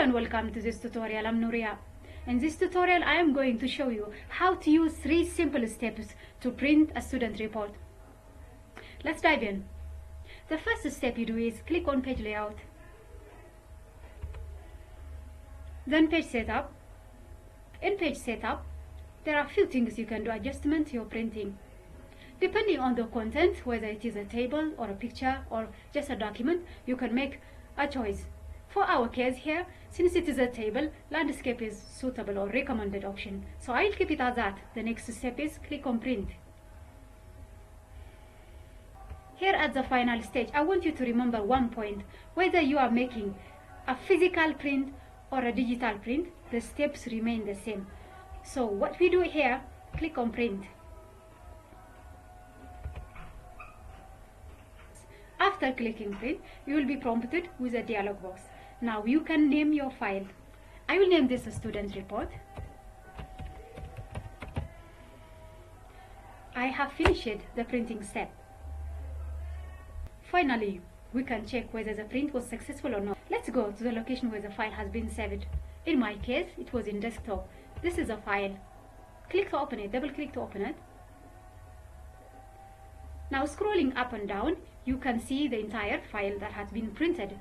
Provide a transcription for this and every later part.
and welcome to this tutorial. I'm Nuria. In this tutorial I am going to show you how to use 3 simple steps to print a student report. Let's dive in. The first step you do is click on page layout, then page setup. In page setup there are a few things you can do adjustment to your printing. Depending on the content, whether it is a table or a picture or just a document, you can make a choice. For our case here, since it is a table, landscape is suitable or recommended option. So I'll keep it as that. The next step is click on print. Here at the final stage, I want you to remember one point. Whether you are making a physical print or a digital print, the steps remain the same. So what we do here, click on print. After clicking print, you will be prompted with a dialog box. Now you can name your file. I will name this a student report. I have finished the printing step. Finally, we can check whether the print was successful or not. Let's go to the location where the file has been saved. In my case, it was in desktop. This is a file. Click to open it, double click to open it. Now scrolling up and down, you can see the entire file that has been printed.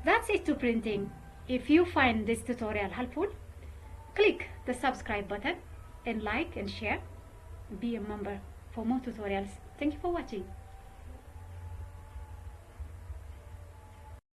That's it to printing. If you find this tutorial helpful, click the subscribe button and like and share. Be a member for more tutorials. Thank you for watching.